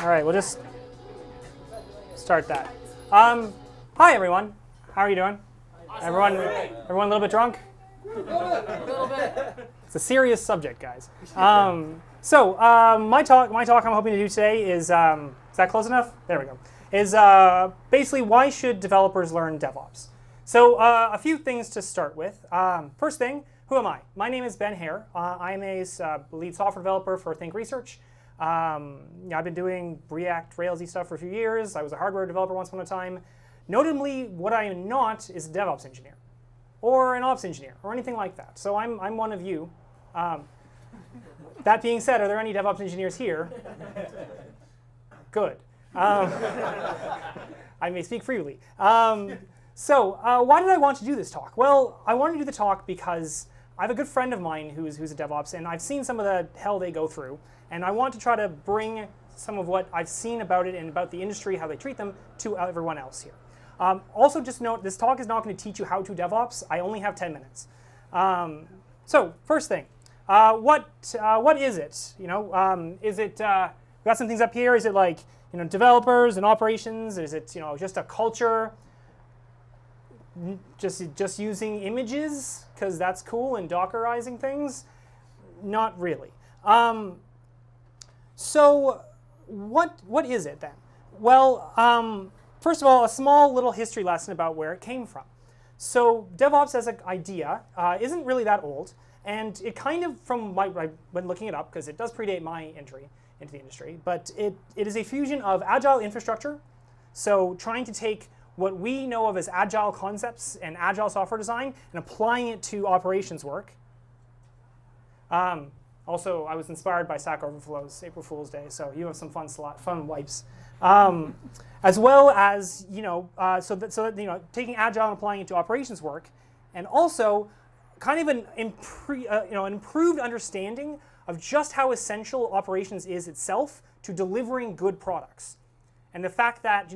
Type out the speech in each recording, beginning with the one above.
All right, we'll just start that. Hi, everyone. How are you doing? Everyone a little bit drunk? A little bit. It's a serious subject, guys. My talk I'm hoping to do today is that close enough? There we go. Is basically why should developers learn DevOps? So a few things to start with. First thing, who am I? My name is Ben Hare. I'm a lead software developer for Think Research. I've been doing React, Railsy stuff for a few years. I was a hardware developer once upon a time. Notably, what I am not is a DevOps engineer, or an ops engineer, or anything like that. So I'm one of you. That being said, are there any DevOps engineers here? Good. I may speak freely. Why did I want to do this talk? Well, I wanted to do the talk because I have a good friend of mine who's a DevOps, and I've seen some of the hell they go through. And I want to try to bring some of what I've seen about it and about the industry, how they treat them, to everyone else here. Also, just note, this talk is not going to teach you how to DevOps. I only have 10 minutes. First thing, what is it? We got some things up here. Is it like developers and operations? Is it just a culture? Just using images because that's cool and Dockerizing things? Not really. So what is it then? Well, first of all, a small little history lesson about where it came from. So DevOps as an idea isn't really that old, and it kind of, when looking it up, because it does predate my entry into the industry, but it is a fusion of agile infrastructure, so trying to take what we know of as agile concepts and agile software design and applying it to operations work. Also, I was inspired by Stack Overflow's April Fool's Day, so you have some fun wipes. As well as taking agile and applying it to operations work, and also kind of an improved understanding of just how essential operations is itself to delivering good products, and the fact that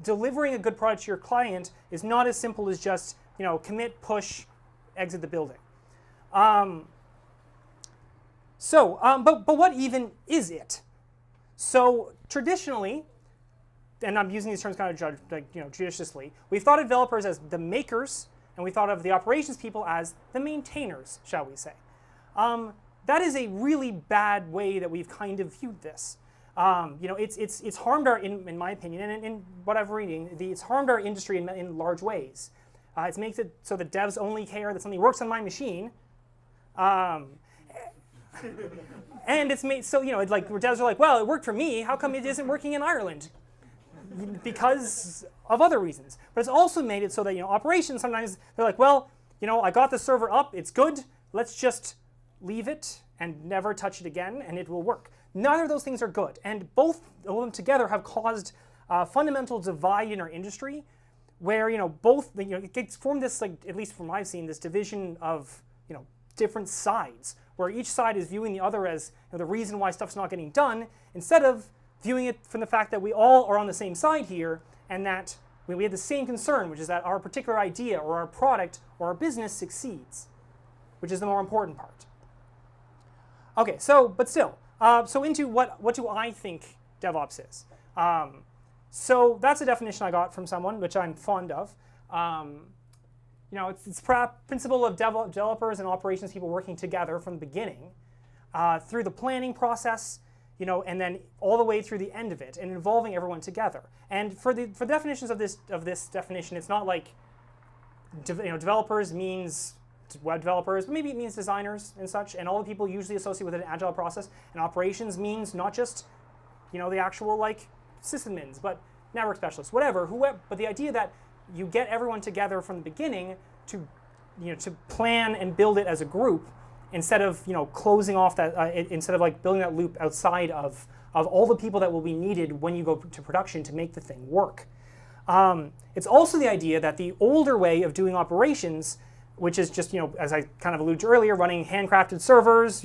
delivering a good product to your client is not as simple as just commit, push, exit the building. But what even is it? So traditionally, and I'm using these terms kind of judiciously, we've thought of developers as the makers, and we thought of the operations people as the maintainers, shall we say. That is a really bad way that we've kind of viewed this. It's harmed in my opinion, and in what I'm reading, it's harmed our industry in large ways. It makes it so that devs only care that something works on my machine. And it's made so like devs are like, well, it worked for me. How come it isn't working in Ireland? Because of other reasons. But it's also made it so that operations sometimes they're like, well, I got the server up. It's good. Let's just leave it and never touch it again, and it will work. Neither of those things are good, and both of them together have caused a fundamental divide in our industry, where it gets formed this, like, at least from what I've seen, this division of different sides, where each side is viewing the other as the reason why stuff's not getting done, instead of viewing it from the fact that we all are on the same side here, and that we have the same concern, which is that our particular idea or our product or our business succeeds, which is the more important part. Okay, but still, into what do I think DevOps is? So that's a definition I got from someone, which I'm fond of. It's principle of developers and operations people working together from the beginning, through the planning process, and then all the way through the end of it, and involving everyone together. And for the definitions of this definition, it's not like developers means web developers, but maybe it means designers and such, and all the people usually associated with an agile process. And operations means not just the actual like sysadmins, but network specialists, whoever. But the idea that you get everyone together from the beginning to plan and build it as a group, instead of closing off that instead of like building that loop outside of all the people that will be needed when you go to production to make the thing work. It's also the idea that the older way of doing operations, which is just as I kind of alluded to earlier, running handcrafted servers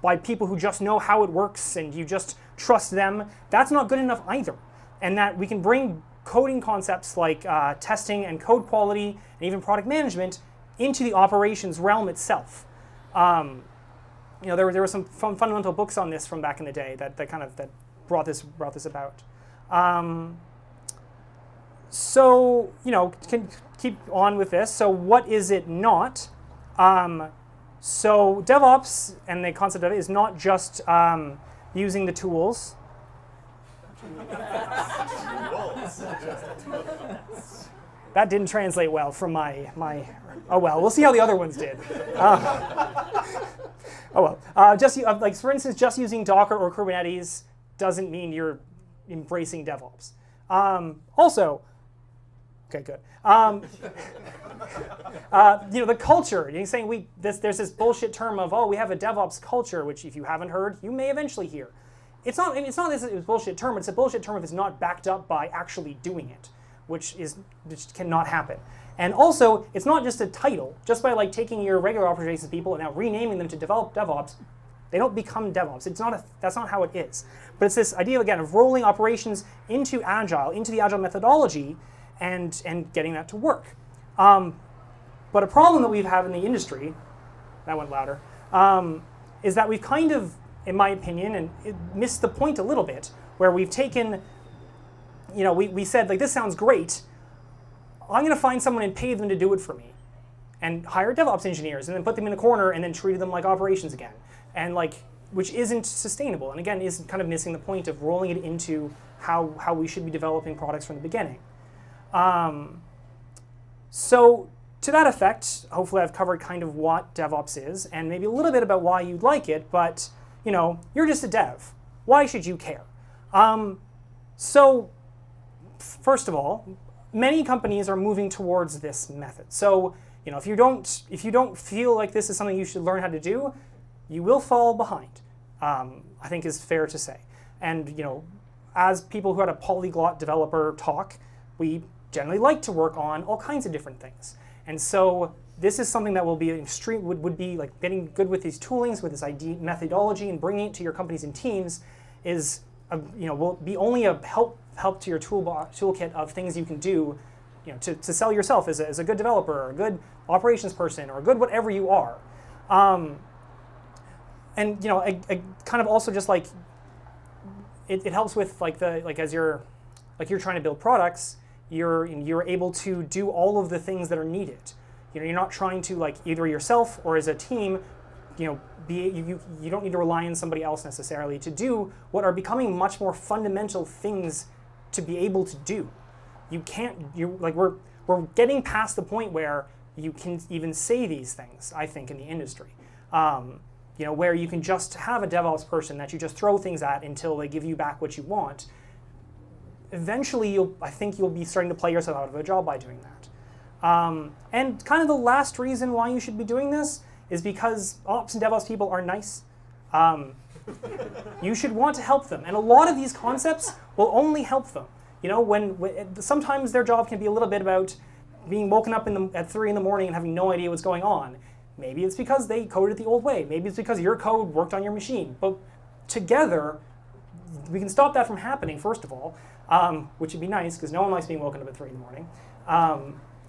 by people who just know how it works and you just trust them, that's not good enough either. And that we can bring coding concepts like testing and code quality and even product management into the operations realm itself. There were some fundamental books on this from back in the day that brought this about. So can keep on with this. So what is it not? So DevOps and the concept of it is not just using the tools. That didn't translate well from my. Oh well, we'll see how the other ones did. Oh well, just like for instance, just using Docker or Kubernetes doesn't mean you're embracing DevOps. Also, okay, good. The culture. You're saying there's this bullshit term of we have a DevOps culture, which if you haven't heard, you may eventually hear. It's not this bullshit term. It's a bullshit term if it's not backed up by actually doing it, which cannot happen. And also, it's not just a title. Just by taking your regular operations people and now renaming them to develop DevOps, they don't become DevOps. That's not how it is. But it's this idea again of rolling operations into the Agile methodology, and getting that to work. But a problem that we have in the industry, that went louder, is that we've kind of, in my opinion, and it missed the point a little bit, where we've taken, we said this sounds great. I'm going to find someone and pay them to do it for me, and hire DevOps engineers, and then put them in a corner, and then treat them like operations again, and which isn't sustainable, and again is kind of missing the point of rolling it into how we should be developing products from the beginning. So to that effect, hopefully I've covered kind of what DevOps is, and maybe a little bit about why you'd like it, but you're just a dev. Why should you care? So first of all, many companies are moving towards this method. So if you don't feel like this is something you should learn how to do, you will fall behind. I think is fair to say. And as people who had a polyglot developer talk, we generally like to work on all kinds of different things. And so this is something that will be would be getting good with these toolings, with this ID methodology, and bringing it to your companies and teams is will be only a help to your toolkit of things you can do, to sell yourself as a good developer or a good operations person or a good whatever you are. And I kind of also just it helps with as you're trying to build products, you're able to do all of the things that are needed. You're not trying to either yourself or as a team, you don't need to rely on somebody else necessarily to do what are becoming much more fundamental things to be able to do. We're getting past the point where you can even say these things, I think, in the industry. Where you can just have a DevOps person that you just throw things at until they give you back what you want. Eventually, I think you'll be starting to play yourself out of a job by doing that. And kind of the last reason why you should be doing this is because ops and DevOps people are nice. You should want to help them. And a lot of these concepts will only help them. When sometimes their job can be a little bit about being woken up at 3 in the morning and having no idea what's going on. Maybe it's because they coded it the old way. Maybe it's because your code worked on your machine. But together, we can stop that from happening, first of all, which would be nice because no one likes being woken up at 3 in the morning.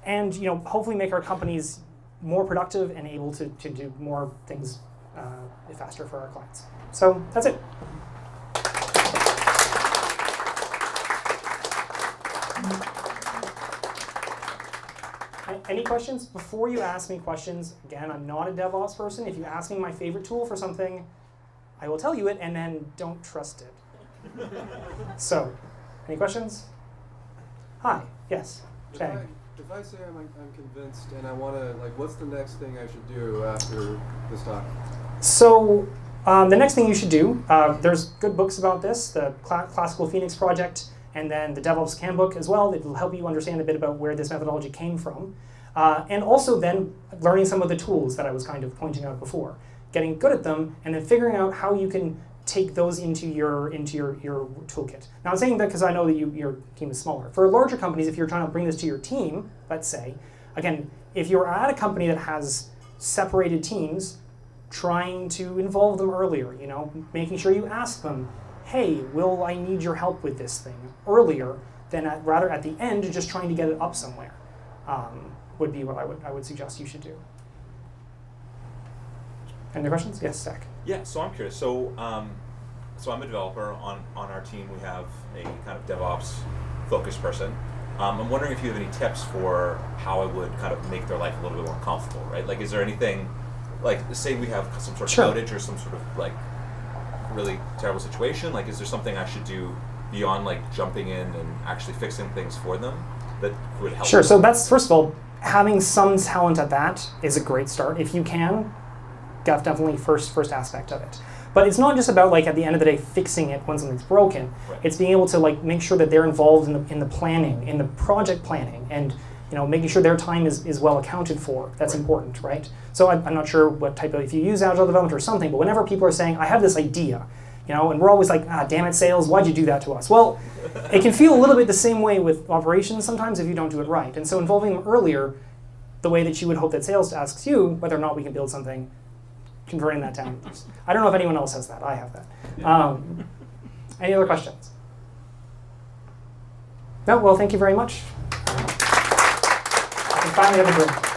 And hopefully make our companies more productive and able to do more things faster for our clients. So that's it. Any questions? Before you ask me questions, again, I'm not a DevOps person. If you ask me my favorite tool for something, I will tell you it, and then don't trust it. So, any questions? Hi, yes, Chang. If I say I'm convinced and I want to, what's the next thing I should do after this talk? So, the next thing you should do, there's good books about this, the Classical Phoenix Project, and then the DevOps Handbook as well, that will help you understand a bit about where this methodology came from. And also then learning some of the tools that I was kind of pointing out before. Getting good at them, and then figuring out how you can take those into your toolkit. Now I'm saying that because I know that your team is smaller. For larger companies, if you're trying to bring this to your team, let's say, again, if you're at a company that has separated teams, trying to involve them earlier, making sure you ask them, hey, will I need your help with this thing earlier than rather at the end, just trying to get it up somewhere, would be what I would suggest you should do. Any questions? Yes, Zach. Yeah, so I'm curious. So so I'm a developer. On our team, we have a kind of DevOps focused person. I'm wondering if you have any tips for how I would kind of make their life a little bit more comfortable, right? Like, is there anything, like, say we have some sort of Sure. outage or some sort of like really terrible situation, like, is there something I should do beyond like jumping in and actually fixing things for them that would help? Sure. So that's, first of all, having some talent at that is a great start. If you can, definitely first aspect of it. But it's not just about, like, at the end of the day fixing it when something's broken. Right. It's being able to, like, make sure that they're involved in the planning, in the project planning, and making sure their time is well accounted for. That's Right. important, right? So I'm not sure what type of, if you use agile development or something, but whenever people are saying, I have this idea, and we're always like, damn it, sales, why'd you do that to us? Well, it can feel a little bit the same way with operations sometimes if you don't do it right. And so involving them earlier, the way that you would hope that sales asks you whether or not we can build something, converting that down. I don't know if anyone else has that. I have that. Any other questions? No? Well, thank you very much. I can finally have a drink.